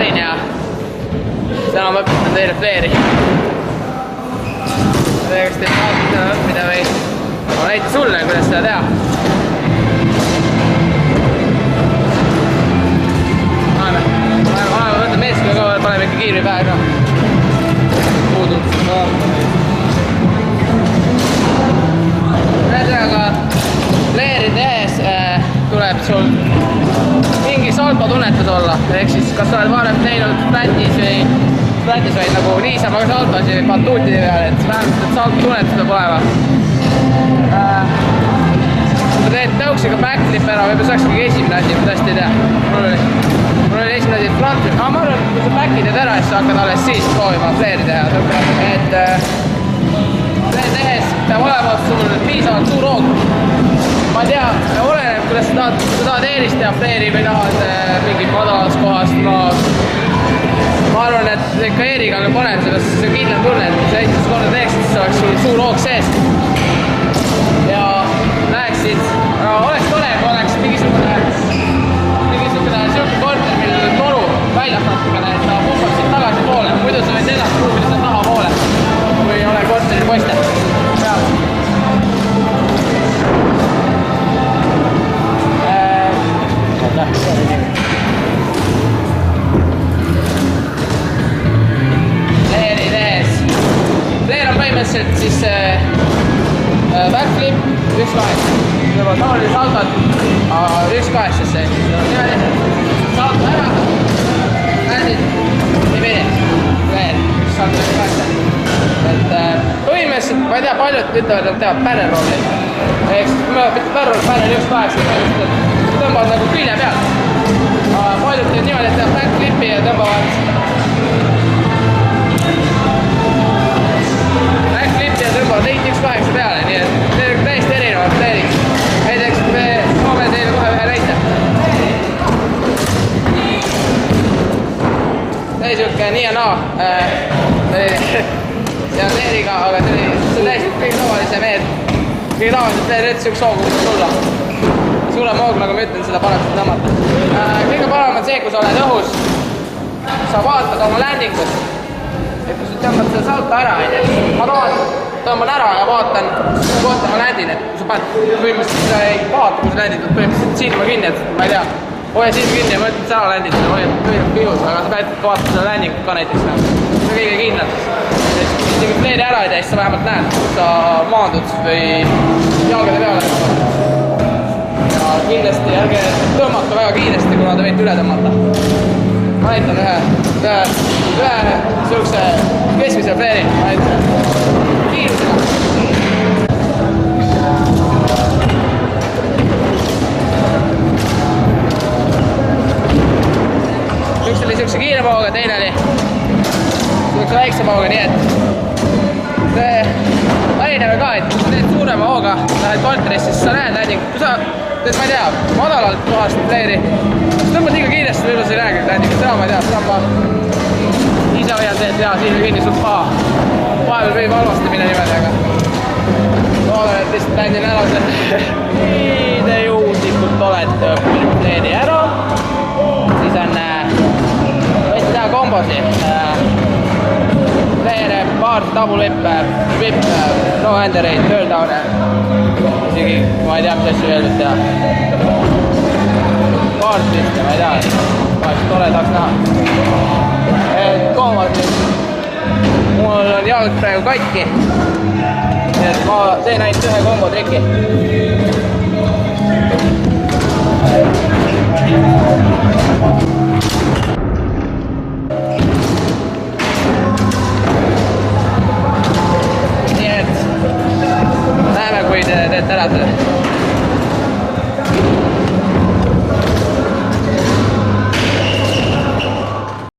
sain ja täna ma õpetan teile fleeri. Ma tea, kas teil tahate täna õppida või ma näitan sulle, kuidas seda teha. Vahepeal võtta meeskonna ka, paneme ikka kiirri pähe ka. Puudub. Ühesõnaga, fleeri tehes tuleb sul mingi salto tunnetus olla. Ehk siis, kas sa oled varem teinud flatis või nagu niisama ka saltosi või batuutide peale, et vähemalt salto tunnetus peab olema. Kui sa teed tõuksiga backflip ära, võib-olla saaks kõige esimene asi, ma tõesti ei tea. Mul oli esimene asi frontflip, aga ma arvan, kui sa back'i teed ära, siis sa hakkad alles siis proovima fleeri teha. Et fleeri tehes peab olema sul piisavalt suur hoog. Ma ei tea, oleneb, kuidas sa tahad eelist teha fleeri või tahad mingit madalas kohast. Ma arvan, et ikka eeriga on parem, sellest see kindlam tunne, et kui sa esimest korda teeksid, siis oleks sul suur hoog sees. Ja läheksid, oleks tore, kui oleks mingisugune siuke korter, millel on toru väljas natukene, et ta pumbab siit tagasi poole. Muidu sa võid edasi puhumida seda taha poole, kui ei ole korteri poiste. Fleeri tehes. Fleer on põhimõtteliselt siis backflip 1-8. Juba tavaline saltod 1-8-sse. Salto ära. Ländid. Ei vene. Fleer. Salto 1-8. Et põhimõtteliselt, ma ei tea, paljud ütlevad, et teevad barrel rolli. Ehk siis, kui me mitte barrel 1-8, tõmbavad nagu külje pealt. Paljud teevad niimoodi, et teevad backflipi ja tõmbavad neid 1-8 peale, nii et need on täiesti erinevad fleeriks. Näiteks me toome teile kohe ühe näite. See oli siuke nii ja naa. See on fleeriga, aga see on täiesti kõige tavalisem fleer, et siukse hoogu võiks tulla. Suurem hoog, nagu ma ütlen, seda paremaks tõmmata. Kõige parem on see, kui sa oled õhus, sa vaatad oma landingut. Et kui sa tõmbad seda salto ära, ma tõmban ära ja vaatan, kohta ma ländin, et kui sa paned põhimõtteliselt seda ei vaata, kui sa ländid, põhimõtteliselt silma kinni, et ma ei tea, hoia silma kinni ja mõtled, et sa ära ländid, seda hoiad pihus, aga sa pead vaatama seda ländingut ka näiteks. See on kõige kindlam. Kui fleeri ära ei tee, siis sa vähemalt näed, kus sa maandud või jalgade peale. Ja kindlasti ärge tõmmata väga kiiresti, kuna te võite üle tõmmata. Ma näitan ühe siukse keskmise fleeri, ma näitan kiirusega. Üks oli siukse kiire hooga, teine oli siukse väiksema hooga, nii et see erineb ka, et kui sa teed suurema hooga, lähed korterist, siis sa näed ländingut. Kui sa teed, ma ei tea, madalalt kohast fleeri, siis tõmbad liiga kiiresti, võib-olla sa ei näegi ländingut. Seda ma ei tea, seda ma ise hoian teed, jaa, siin on kinni suht paha. Vahepeal võib halvasti minna niimoodi, aga loodan, et lihtsalt ländin ära see. Nii te juhuslikult olete õppinud fleeri ära. Siis on, võite teha kombosi. Fleere, paar tabulvippe, no handereid, tööldowne. Isegi, ma ei tea, mis asju veel võid teha. Kaartlitte, ma ei tea, oleks tore tahaks näha. Kombosid. Mul on jalg praegu katki. Nii et ma teen ainult ühe kombo triki. Nii et näeme, kui te teete ära selle.